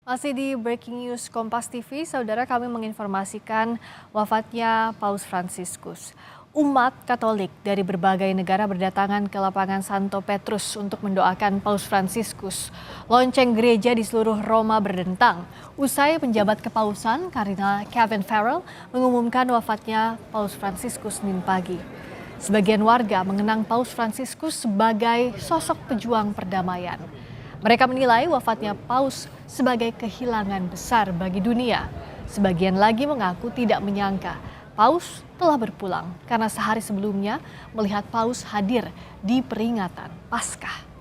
Masih di Breaking News Kompas TV, saudara kami menginformasikan wafatnya Paus Fransiskus. Umat Katolik dari berbagai negara berdatangan ke lapangan Santo Petrus untuk mendoakan Paus Fransiskus. Lonceng gereja di seluruh Roma berdentang. Usai penjabat kepausan, Kardinal Kevin Farrell mengumumkan wafatnya Paus Fransiskus Senin pagi. Sebagian warga mengenang Paus Fransiskus sebagai sosok pejuang perdamaian. Mereka menilai wafatnya Paus sebagai kehilangan besar bagi dunia. Sebagian lagi mengaku tidak menyangka Paus telah berpulang karena sehari sebelumnya melihat Paus hadir di peringatan Paskah.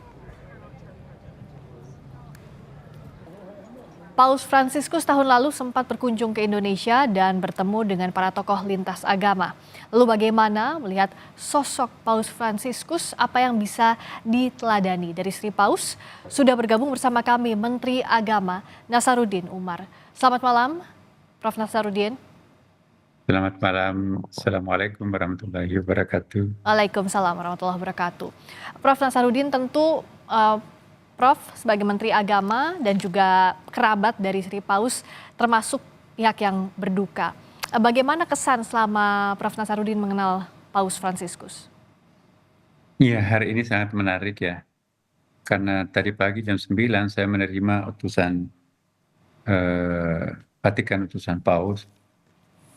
Paus Fransiskus tahun lalu sempat berkunjung ke Indonesia dan bertemu dengan para tokoh lintas agama. Lalu bagaimana melihat sosok Paus Fransiskus, apa yang bisa diteladani dari Sri Paus? Sudah bergabung bersama kami Menteri Agama Nasaruddin Umar. Selamat malam, Prof. Nasaruddin. Selamat malam. Assalamualaikum warahmatullahi wabarakatuh. Waalaikumsalam warahmatullahi wabarakatuh. Prof. Nasaruddin, tentu Prof sebagai Menteri Agama dan juga kerabat dari Sri Paus termasuk pihak yang berduka. Bagaimana kesan selama Prof Nasaruddin mengenal Paus Fransiskus? Iya, hari ini sangat menarik ya, karena tadi pagi jam 9 saya menerima utusan Vatikan, utusan Paus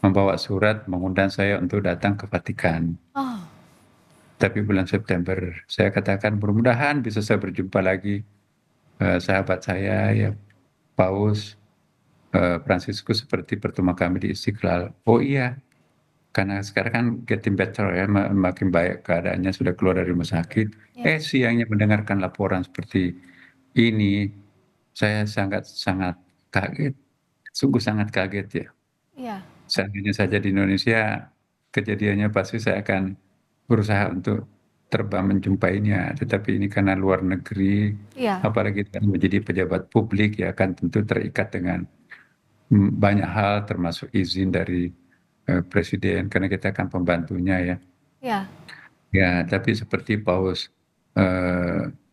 membawa surat mengundang saya untuk datang ke Vatikan. Oh, Tapi bulan September saya katakan mudah-mudahan bisa saya berjumpa lagi sahabat saya ya Paus Fransiskus seperti pertemuan kami di Istiqlal. Oh iya, karena sekarang kan getting better ya, makin baik keadaannya, sudah keluar dari rumah sakit. ya, Siangnya mendengarkan laporan seperti ini, saya sangat-sangat kaget, sungguh sangat kaget ya. ya, Seandainya saja di Indonesia kejadiannya pasti saya akan berusaha untuk terbang menjumpainya, tetapi ini karena luar negeri, ya, apalagi kita menjadi pejabat publik ya kan tentu terikat dengan banyak hal termasuk izin dari presiden karena kita kan pembantunya ya. ya, Ya, tapi seperti Paus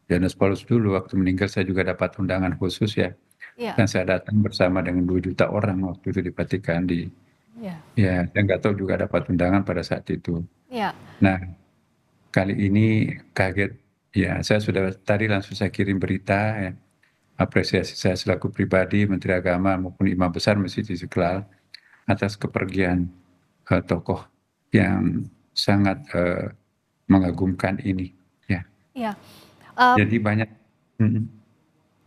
Yohanes Paulus dulu waktu meninggal saya juga dapat undangan khusus ya, ya, dan saya datang bersama dengan 2 juta orang waktu itu di Vatikan ya, ya, saya nggak tahu juga dapat undangan pada saat itu. ya, Nah, kali ini kaget ya, saya sudah tadi langsung saya kirim berita ya, apresiasi saya selaku pribadi, Menteri Agama maupun Imam Besar Masjid Istiqlal atas kepergian tokoh yang sangat mengagumkan ini, ya. ya. Eh, Jadi banyak mhm,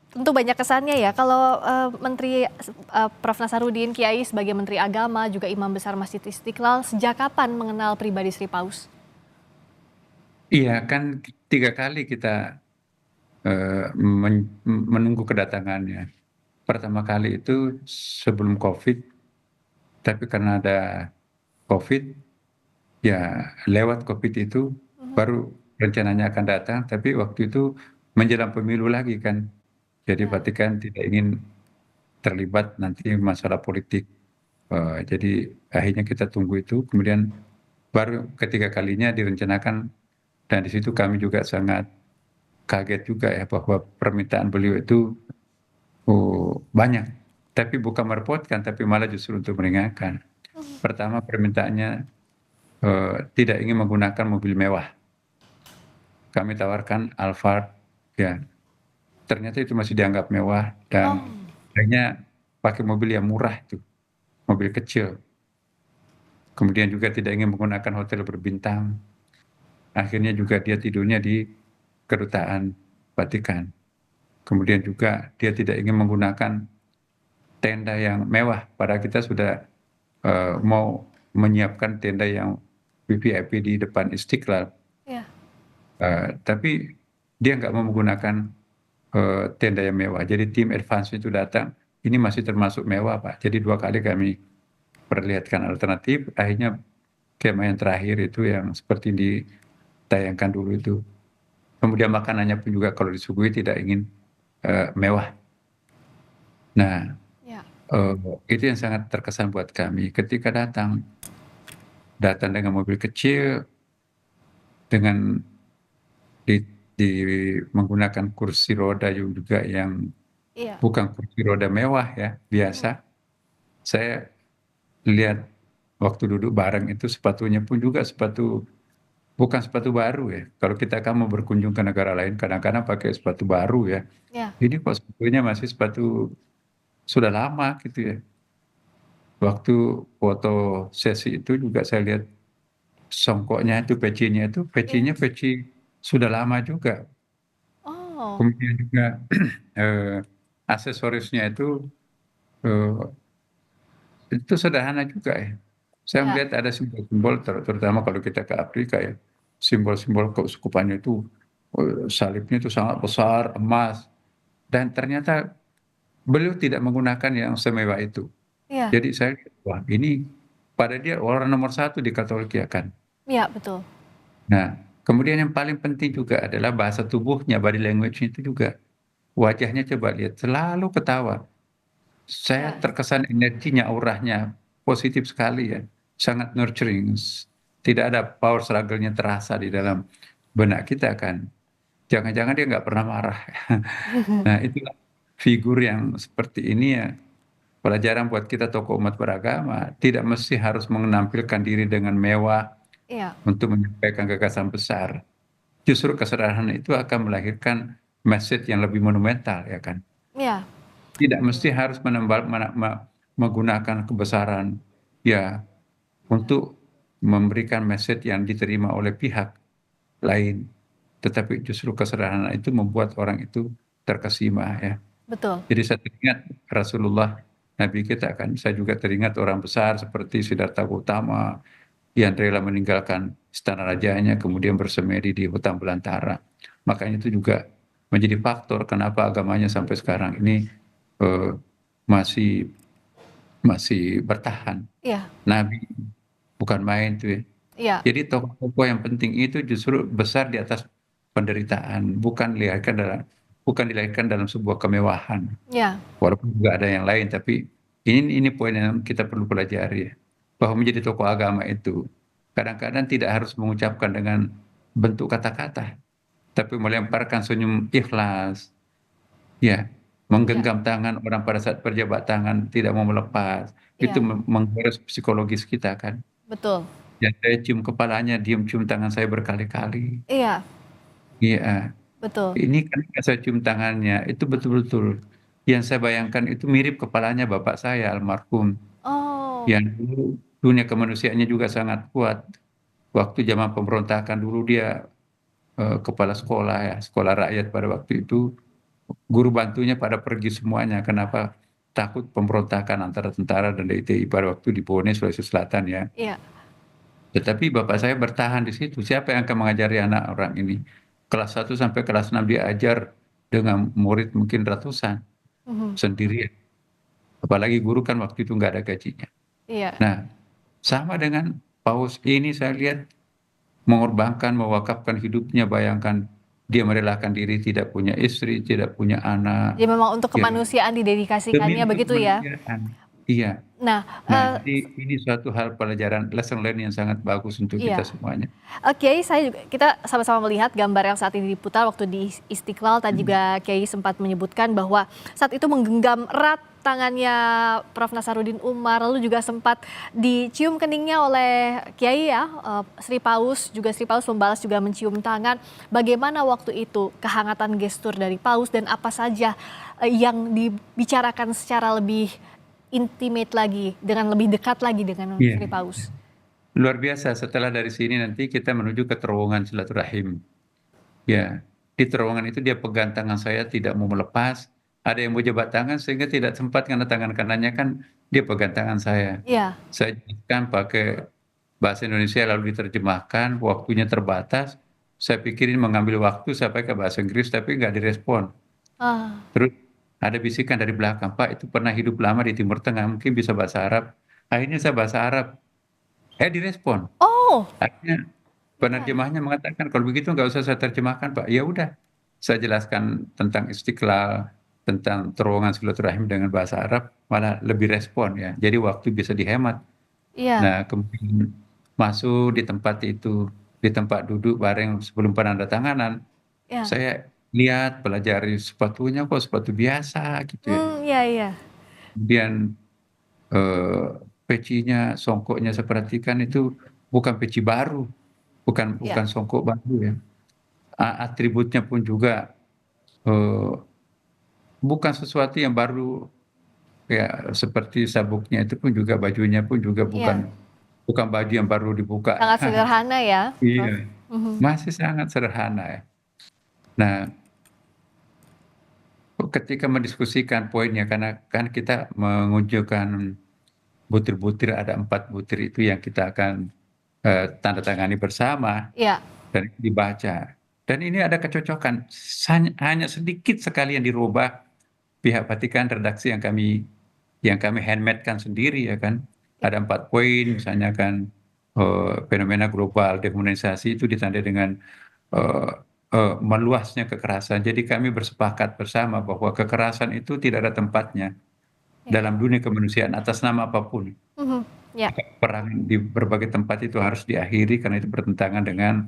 Tentu banyak kesannya ya. Kalau Menteri Prof Nasaruddin Kiai sebagai Menteri Agama juga Imam Besar Masjid Istiqlal, sejak kapan mengenal pribadi Sri Paus? iya kan 3 kali kita, menunggu kedatangannya. Pertama kali itu sebelum Covid, tapi karena ada Covid, ya lewat Covid itu Mhm. baru rencananya akan datang, tapi waktu itu menjelang pemilu lagi kan. Jadi Ya, Vatikan tidak ingin terlibat nanti masalah politik. Jadi akhirnya kita tunggu itu, kemudian baru ketiga kalinya direncanakan, dan di situ kami juga sangat kaget juga ya bahwa permintaan beliau itu banyak, tapi bukan merepotkan, tapi malah justru untuk meringankan. Pertama permintaannya tidak ingin menggunakan mobil mewah. Kami tawarkan Alphard, ya ternyata itu masih dianggap mewah, dan oh, akhirnya pakai mobil yang murah itu, mobil kecil. Kemudian juga tidak ingin menggunakan hotel berbintang. Akhirnya juga dia tidurnya di kedutaan Vatikan. Kemudian juga dia tidak ingin menggunakan tenda yang mewah, padahal kita sudah mau menyiapkan tenda yang VVIP di depan Istiqlal. ya, Tapi dia nggak mau menggunakan tenda yang mewah. Jadi tim advance itu datang, ini masih termasuk mewah Pak. Jadi 2 kali kami perlihatkan alternatif, akhirnya kemah yang terakhir itu yang seperti ditayangkan dulu itu. Kemudian makanannya pun juga kalau disuguhi tidak ingin mewah. Nah, ya, eee, itu yang sangat terkesan buat kami ketika datang dengan mobil kecil, dengan di di menggunakan kursi roda juga yang Iya. bukan kursi roda mewah ya, biasa. Saya lihat waktu duduk bareng itu sepatunya pun juga bukan sepatu baru ya. Kalau kita kan mau berkunjung ke negara lain kadang-kadang pakai sepatu baru ya. Iya. Ini kok sepatunya masih sepatu sudah lama gitu ya. Waktu foto sesi itu juga saya lihat songkoknya itu, Iya. pecinya peci sudah lama juga. Oh, Kemudian juga eh, aksesorisnya itu sederhana juga ya. Saya iya. melihat ada simbol-simbol terutama kalau kita ke Afrika ya, simbol-simbol keuskupannya itu salibnya itu sangat besar, emas, dan ternyata beliau tidak menggunakan yang semewah itu. Iya. Jadi saya, wah ini pada dia orang nomor satu di Katolik ya kan. Iya, betul. Nah, kemudian yang paling penting juga adalah bahasa tubuhnya, body language itu juga. Wajahnya coba lihat, selalu ketawa. Saya Iya. terkesan energinya, auranya positif sekali ya, sangat nurturing. Tidak ada power struggle-nya terasa di dalam benak kita kan. Jangan-jangan dia nggak pernah marah. Nah, itulah figur yang seperti ini ya, pelajaran buat kita tokoh umat beragama. Tidak mesti harus menampilkan diri dengan mewah Iya. untuk menyampaikan gagasan besar. Justru kesederhanaan itu akan melahirkan message yang lebih monumental ya kan. Iya. Tidak mesti harus menggunakan kebesaran ya untuk memberikan message yang diterima oleh pihak lain. Tetapi justru kesederhanaan itu membuat orang itu terkesima ya. Betul. Jadi saya teringat Rasulullah Nabi kita kan, saya juga teringat orang besar seperti Siddhartha Gautama yang rela meninggalkan istana rajanya kemudian bersemedi di hutan belantara. Makanya itu juga menjadi faktor kenapa agamanya sampai sekarang ini eh, masih masih bertahan. Iya. Nabi bukan main tuh ya. Iya. Jadi tokoh-tokoh yang penting itu justru besar di atas penderitaan, bukan dilahirkan dalam sebuah kemewahan. Iya. Walaupun juga ada yang lain, tapi ini poin yang kita perlu pelajari ya. Bahwa menjadi tokoh agama itu kadang-kadang tidak harus mengucapkan dengan bentuk kata-kata, tapi melemparkan senyum ikhlas, ya, Iya. menggenggam tangan orang pada saat berjabat tangan tidak mau melepas, itu Iya. menggores psikologis kita kan. Betul. Ya saya cium kepalanya, diam cium tangan saya berkali-kali. Iya. Iya, Betul. ini kan saya cium tangannya, itu betul-betul yang saya bayangkan itu mirip kepalanya bapak saya almarhum, Oh. yang dulu dunia kemanusiaannya juga sangat kuat. Waktu zaman pemberontakan dulu dia kepala sekolah ya, sekolah rakyat pada waktu itu, guru bantunya pada pergi semuanya. Kenapa? Takut pemberontakan antara tentara dan DITI pada waktu di Bone, Sulawesi Selatan ya. Iya. Tetapi bapak saya bertahan di situ. Siapa yang akan mengajari anak orang ini? Kelas 1 sampai kelas 6 dia ajar dengan murid mungkin ratusan Mhm. sendirian. Apalagi guru kan waktu itu nggak ada gajinya. Iya. Nah, sama dengan Paus ini saya lihat mengorbankan, mewakafkan hidupnya. Bayangkan dia merelakan diri, tidak punya istri, tidak punya anak, Jadi memang untuk ya, kemanusiaan demi didedikasikannya untuk begitu ya? kemanusiaan. Iya. Nah, Nah, jadi ini suatu hal pelajaran lesson learned yang sangat bagus untuk kita iya. semuanya. Kiai, kita sama-sama melihat gambar yang saat ini diputar waktu di Istiqlal. Tadi Hmm. juga Kiai sempat menyebutkan bahwa saat itu menggenggam erat tangannya Prof. Nasaruddin Umar, lalu juga sempat dicium keningnya oleh Kiai ya, Sri Paus, juga Sri Paus membalas juga mencium tangan. Bagaimana waktu itu kehangatan gestur dari Paus dan apa saja yang dibicarakan secara lebih intimate lagi, dengan lebih dekat lagi dengan Iya. Sri Paus? Luar biasa. Setelah dari sini nanti kita menuju ke terowongan silaturahim. Ya, di terowongan itu dia pegang tangan saya tidak mau melepas. Ada yang mau jabat tangan sehingga tidak sempat karena tangan kanannya kan dia pegang tangan saya. Iya. Saya jelaskan pakai bahasa Indonesia lalu diterjemahkan, waktunya terbatas. Saya pikirin mengambil waktu saya pakai bahasa Inggris tapi nggak direspon. Ah. Terus ada bisikan dari belakang, Pak itu pernah hidup lama di Timur Tengah, mungkin bisa bahasa Arab. Akhirnya saya bahasa Arab, direspon. Oh. Akhirnya Iya. penerjemahnya mengatakan, "Kalau begitu nggak usah saya terjemahkan, Pak." Ya udah, saya jelaskan tentang Istiqlal, tentang terowongan silaturahim dengan bahasa Arab, malah lebih respon ya. Jadi waktu bisa dihemat. Iya. Nah, kemudian masuk di tempat itu, di tempat duduk bareng sebelum penandatanganan, Iya. saya lihat, pelajari sepatunya kok sepatu biasa gitu ya. Iya iya. Kemudian, eee, pecinya, songkoknya saya perhatikan itu bukan peci baru, bukan Iya. bukan songkok baru ya. Atributnya pun juga, eee, bukan sesuatu yang baru ya, seperti sabuknya itu pun juga bajunya pun juga Iya. bukan baju yang baru dibuka. Sangat sederhana ya, Prof? Iya, Mhm. masih sangat sederhana ya. Nah, ketika mendiskusikan poinnya karena kan kita mengunjukkan butir-butir, ada 4 butir itu yang kita akan, tanda tangani bersama Iya. dan dibaca. Dan ini ada kecocokan, hanya sedikit sekali yang dirubah pihak Vatikan, redaksi yang kami handmade-kan sendiri ya kan. Ada 4 poin misalnya kan, fenomena global demonisasi itu ditandai dengan, eee meluasnya kekerasan. Jadi kami bersepakat bersama bahwa kekerasan itu tidak ada tempatnya Iya. dalam dunia kemanusiaan atas nama apapun. Mhm. Iya. Perang di berbagai tempat itu harus diakhiri karena itu bertentangan dengan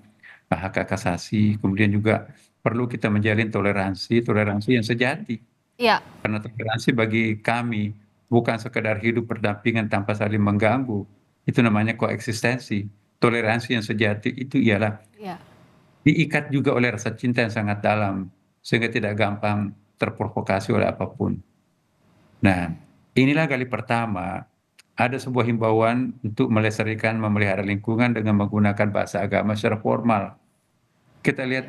hak asasi. Kemudian juga perlu kita menjalin toleransi, toleransi yang sejati. Iya. Karena toleransi bagi kami bukan sekedar hidup berdampingan tanpa saling mengganggu, itu namanya koeksistensi. Toleransi yang sejati itu ialah Iya. diikat juga oleh rasa cinta yang sangat dalam, sehingga tidak gampang terprovokasi oleh apapun. Nah, inilah kali pertama ada sebuah himbauan untuk melestarikan memelihara lingkungan dengan menggunakan bahasa agama secara formal. Kita lihat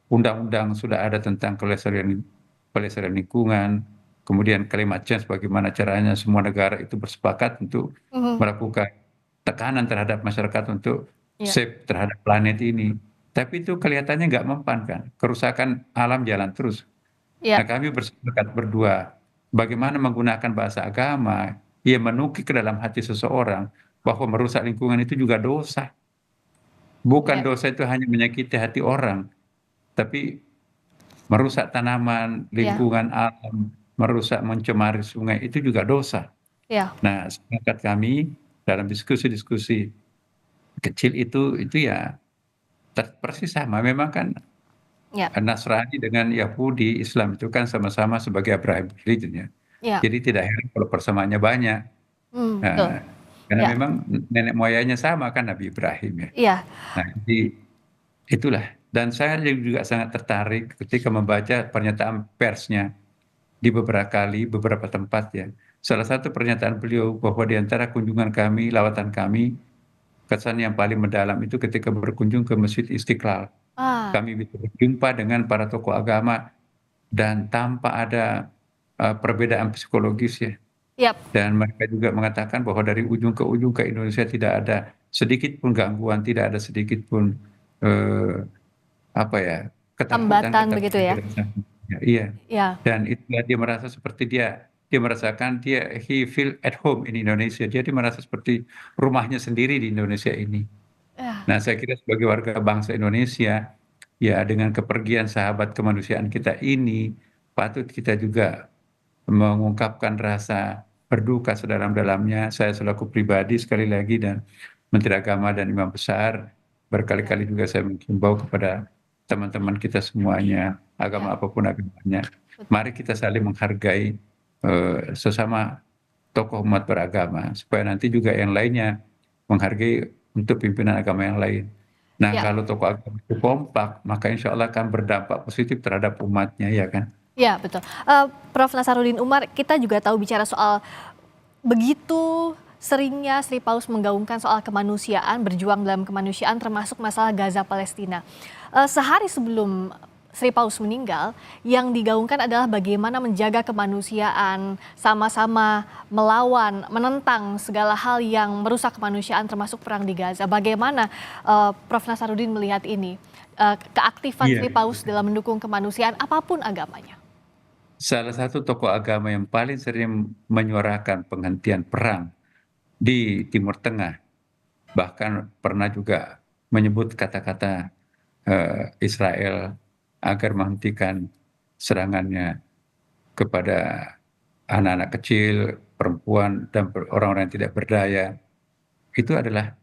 undang-undang sudah ada tentang pelestarian lingkungan, kemudian climate change bagaimana caranya semua negara itu bersepakat untuk Mhm. melakukan tekanan terhadap masyarakat untuk Iya. safe terhadap planet ini. Tapi itu kelihatannya nggak mempan kan, kerusakan alam jalan terus. Iya. Nah, kami bersepakat berdua, bagaimana menggunakan bahasa agama yang menukik ke dalam hati seseorang bahwa merusak lingkungan itu juga dosa. Bukan Iya. dosa itu hanya menyakiti hati orang, tapi merusak tanaman, Iya. lingkungan alam, merusak, mencemari sungai itu juga dosa. Iya. Nah, sepakat kami dalam diskusi-diskusi kecil itu ya persis sama. Memang kan Iya. Nasrani dengan Yahudi, Islam itu kan sama-sama sebagai Abrahamic religion ya. Iya. Jadi tidak heran kalau persamaannya banyak. Betul. Nah, karena Iya. memang nenek moyangnya sama kan Nabi Ibrahim ya. Iya. Nah, jadi itulah. Dan saya juga sangat tertarik ketika membaca pernyataan persnya di beberapa tempat ya. Salah satu pernyataan beliau bahwa di antara kunjungan kami, lawatan kami, kesan yang paling mendalam itu ketika berkunjung ke Masjid Istiqlal. Ah, Kami bisa berjumpa dengan para tokoh agama dan tanpa ada, perbedaan psikologis ya. iya. Dan mereka juga mengatakan bahwa dari ujung ke ujung ke Indonesia tidak ada sedikit pun gangguan, tidak ada sedikit pun, eee, apa ya, Hambatan ketakutan-ketakutan begitu yang ya? dirasakan. Ya, iya, Iya. dan itulah dia merasa seperti dia merasakan he feel at home in Indonesia. Dia merasa seperti rumahnya sendiri di Indonesia ini. Iya. Nah, saya kira sebagai warga bangsa Indonesia, ya dengan kepergian sahabat kemanusiaan kita ini, patut kita juga mengungkapkan rasa berduka sedalam-dalamnya. Saya selaku pribadi sekali lagi dan Menteri Agama dan Imam Besar, Iya. berkali-kali juga saya menghimbau kepada teman-teman kita semuanya, Iya. agama apapun agamanya, Betul. mari kita saling menghargai, sesama tokoh umat beragama, supaya nanti juga yang lainnya menghargai untuk pimpinan agama yang lain. Nah, Iya. kalau tokoh agama itu kompak, maka insya Allah akan berdampak positif terhadap umatnya, ya kan? Iya, betul. Prof. Nasaruddin Umar, kita juga tahu bicara soal begitu seringnya Sri Paus menggaungkan soal kemanusiaan, berjuang dalam kemanusiaan termasuk masalah Gaza Palestina. Sehari sebelum Sri Paus meninggal, yang digaungkan adalah bagaimana menjaga kemanusiaan, sama-sama melawan, menentang segala hal yang merusak kemanusiaan termasuk perang di Gaza. Bagaimana Prof. Nasaruddin melihat ini? Keaktifan Iya. Sri Paus dalam mendukung kemanusiaan apapun agamanya. Salah satu tokoh agama yang paling sering menyuarakan penghentian perang di Timur Tengah, bahkan pernah juga menyebut kata-kata, Israel agar menghentikan serangannya kepada anak-anak kecil, perempuan, dan orang-orang yang tidak berdaya, itu adalah,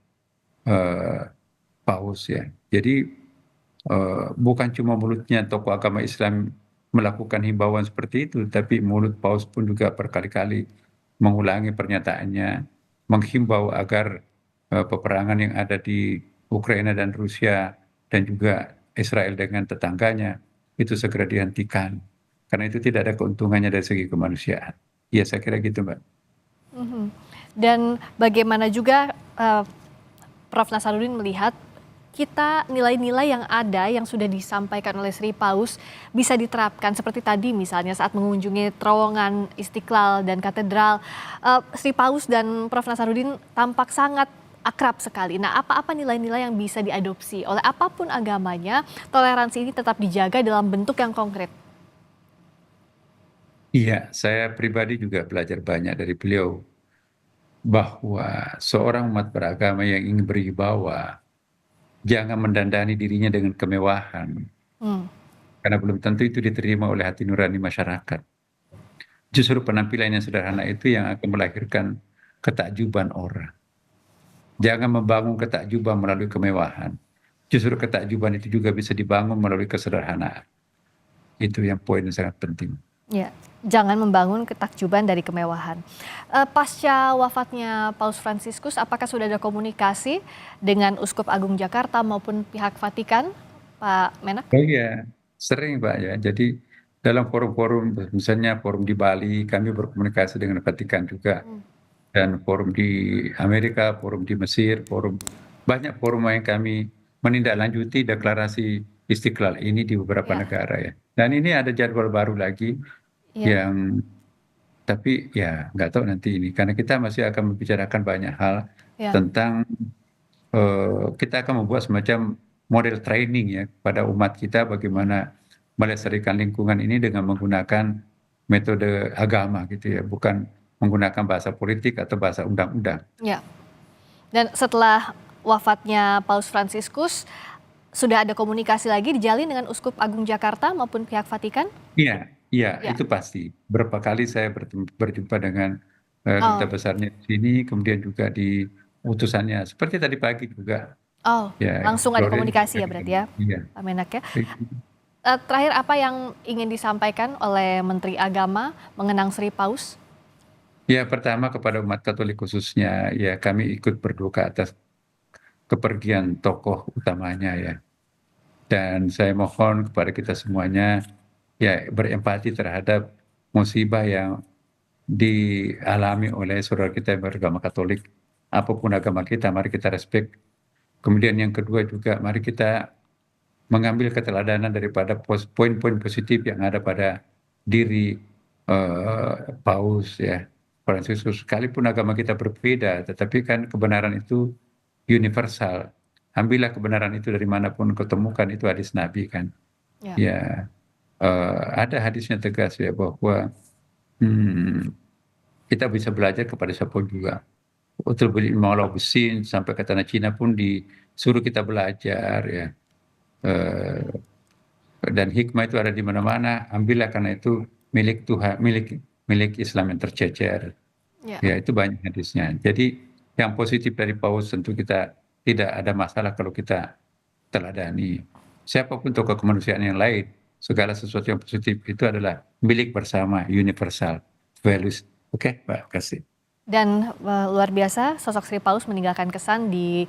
eee, Paus ya. Jadi bukan cuma mulutnya tokoh agama Islam melakukan himbauan seperti itu, tapi mulut Paus pun juga berkali-kali mengulangi pernyataannya, menghimbau agar peperangan yang ada di Ukraina dan Rusia dan juga Israel dengan tetangganya itu segera dihentikan. Karena itu tidak ada keuntungannya dari segi kemanusiaan. Ya, saya kira gitu, Mbak. Mhm. Dan bagaimana juga Prof. Nasaruddin melihat kita nilai-nilai yang ada yang sudah disampaikan oleh Sri Paus bisa diterapkan seperti tadi misalnya saat mengunjungi terowongan Istiqlal dan Katedral. Sri Paus dan Prof. Nasaruddin tampak sangat akrab sekali. Nah, apa-apa nilai-nilai yang bisa diadopsi oleh apapun agamanya, toleransi ini tetap dijaga dalam bentuk yang konkret. Iya, saya pribadi juga belajar banyak dari beliau bahwa seorang umat beragama yang ingin berwibawa jangan mendandani dirinya dengan kemewahan, Hmm, karena belum tentu itu diterima oleh hati nurani masyarakat. Justru penampilan yang sederhana itu yang akan melahirkan ketakjuban orang. Jangan membangun ketakjuban melalui kemewahan. Justru ketakjuban itu juga bisa dibangun melalui kesederhanaan. Itu yang poin yang sangat penting. ya, jangan membangun ketakjuban dari kemewahan. Pasca wafatnya Paus Fransiskus, apakah sudah ada komunikasi dengan Uskup Agung Jakarta maupun pihak Vatikan, Pak Menak? Oh iya, sering Pak ya. Jadi dalam forum-forum, misalnya forum di Bali, kami berkomunikasi dengan Vatikan juga. Hmm, Dan forum di Amerika, forum di Mesir, banyak forum yang kami menindaklanjuti deklarasi Istiqlal ini di beberapa ya, negara ya. Dan ini ada jadwal baru lagi ya, yang tapi ya nggak tahu nanti ini karena kita masih akan membicarakan banyak hal ya. tentang kita akan membuat semacam model training ya pada umat kita Hmm, bagaimana melestarikan lingkungan ini dengan menggunakan metode agama gitu ya, bukan menggunakan bahasa politik atau bahasa undang-undang. ya. Dan setelah wafatnya Paus Fransiskus, sudah ada komunikasi lagi dijalin dengan Uskup Agung Jakarta maupun pihak Vatikan? Iya, iya, Ya. itu pasti. Berapa kali saya berjumpa dengan duta Oh, besarnya di sini, kemudian juga di utusannya. Seperti tadi pagi juga, oh, ya, langsung ada Florence juga komunikasi ya berarti ketemu. ya, Iya. Pak Menak ya. Terakhir apa yang ingin disampaikan oleh Menteri Agama mengenang Sri Paus? Ya, pertama kepada umat Katolik khususnya, ya kami ikut berduka atas kepergian tokoh utamanya ya. Dan saya mohon kepada kita semuanya, ya berempati terhadap musibah yang dialami oleh saudara kita yang beragama Katolik. Apapun agama kita, mari kita respect. Kemudian yang kedua juga, mari kita mengambil keteladanan daripada poin-poin positif yang ada pada diri Paus ya, Fransiskus. Sekalipun agama kita berbeda, tetapi kan kebenaran itu universal. Ambillah kebenaran itu dari manapun kau temukan, itu hadis Nabi kan. Ya. Ya, ada hadisnya tegas ya bahwa hmm, kita bisa belajar kepada siapa juga. Betul Maulau Besin sampai ke tanah Cina pun disuruh kita belajar ya. Eh, dan hikmah itu ada di mana-mana. Ambillah karena itu milik Tuhan, milik milik Islam yang tercecer. Ya. Ya itu banyak hadisnya. Jadi yang positif dari Paus tentu kita tidak ada masalah kalau kita teladani. Siapapun tokoh kemanusiaan yang lain, segala sesuatu yang positif itu adalah milik bersama, universal values. Oke, Pak, kasih. Dan luar biasa sosok Sri Paus meninggalkan kesan di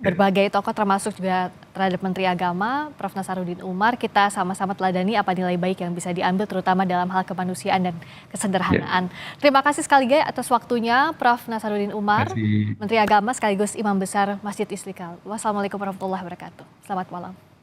Ya, berbagai tokoh termasuk juga terhadap Menteri Agama, Prof. Nasaruddin Umar. Kita sama-sama teladani apa nilai baik yang bisa diambil terutama dalam hal kemanusiaan dan ya, kesederhanaan. Terima kasih sekali lagi atas waktunya Prof. Nasaruddin Umar, kasih. Menteri Agama sekaligus Imam Besar Masjid Istiqlal. Wassalamualaikum warahmatullahi wabarakatuh. Selamat malam.